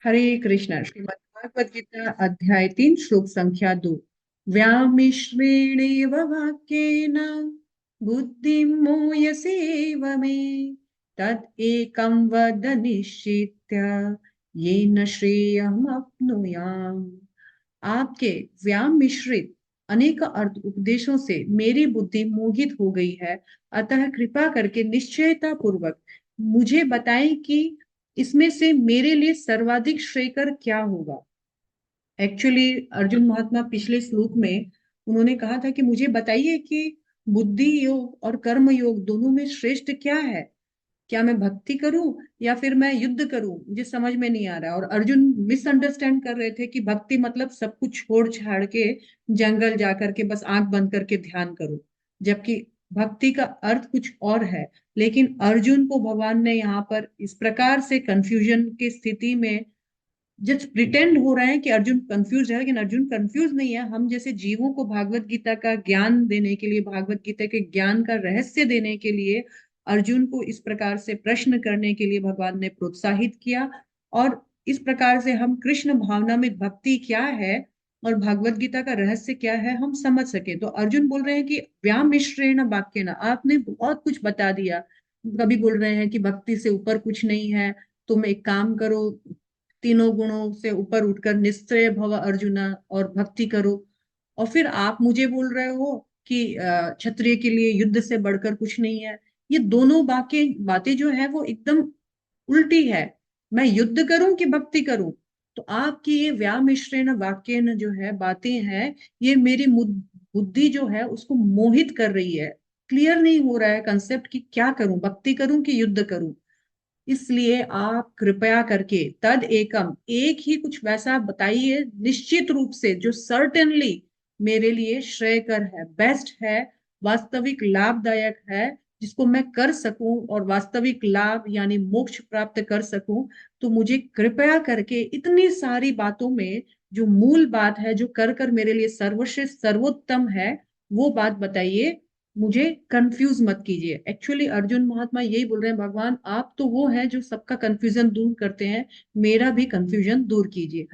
हरे कृष्ण। श्रीमद् भागवत गीता अध्याय 3 श्लोक संख्या 2। व्यामिश्रेणेव वाक्येन बुद्धिं मोयसेव मे तत् एकं वद निश्चित्य येन श्रेयमप्नुयाम्। आपके व्याम मिश्रित अनेक अर्थ उपदेशों से मेरी बुद्धि मोहित हो गई है, अतः कृपा करके निश्चयता पूर्वक मुझे बताएं कि इसमें से मेरे लिए सर्वाधिक श्रेयकर क्या होगा। एक्चुअली अर्जुन महात्मा पिछले श्लोक में उन्होंने कहा था कि मुझे बताइए कि बुद्धि योग और कर्म योग दोनों में श्रेष्ठ क्या है। क्या मैं भक्ति करूं या फिर मैं युद्ध करूं, मुझे समझ में नहीं आ रहा। और अर्जुन मिसअंडरस्टैंड कर रहे थे कि भक्ति मतलब सब कुछ छोड़ छाड़ के जंगल जाकर के बस आंख बंद करके ध्यान करो, जबकि भक्ति का अर्थ कुछ और है। लेकिन अर्जुन को भगवान ने यहाँ पर इस प्रकार से कंफ्यूजन की स्थिति में जस्ट प्रिटेंड हो रहे हैं कि अर्जुन कंफ्यूज है, लेकिन अर्जुन कंफ्यूज नहीं है। हम जैसे जीवों को भागवत गीता का ज्ञान देने के लिए, भागवत गीता के ज्ञान का रहस्य देने के लिए अर्जुन को इस प्रकार से प्रश्न करने के लिए भगवान ने प्रोत्साहित किया। और इस प्रकार से हम कृष्ण भावना में भक्ति क्या है और भागवत गीता का रहस्य क्या है हम समझ सके। तो अर्जुन बोल रहे हैं कि व्याम मिश्रेण वाक्येन, आपने बहुत कुछ बता दिया। कभी बोल रहे हैं कि भक्ति से ऊपर कुछ नहीं है, तुम एक काम करो, तीनों गुणों से ऊपर उठकर निश्चय भव अर्जुना और भक्ति करो। और फिर आप मुझे बोल रहे हो कि क्षत्रिय के लिए युद्ध से बढ़कर कुछ नहीं है। ये दोनों बातें बातें जो है वो एकदम उल्टी है। मैं युद्ध करूं कि भक्ति करूं? तो आपकी ये व्यामिश्रेण वाक्य जो है बातें हैं, ये मेरी बुद्धि जो है उसको मोहित कर रही है। क्लियर नहीं हो रहा है कंसेप्ट कि क्या करूं, भक्ति करूं कि युद्ध करूं। इसलिए आप कृपया करके तद एकम, एक ही कुछ वैसा बताइए निश्चित रूप से जो सर्टेनली मेरे लिए श्रेयकर है, बेस्ट है, वास्तविक लाभदायक है, जिसको मैं कर सकूं और वास्तविक लाभ यानी मोक्ष प्राप्त कर सकूं। तो मुझे कृपया करके इतनी सारी बातों में जो मूल बात है, जो कर कर मेरे लिए सर्वश्रेष्ठ सर्वोत्तम है, वो बात बताइए। मुझे कंफ्यूज मत कीजिए। एक्चुअली अर्जुन महात्मा यही बोल रहे हैं, भगवान आप तो वो हैं जो सबका कंफ्यूजन दूर करते हैं, मेरा भी कंफ्यूजन दूर कीजिए।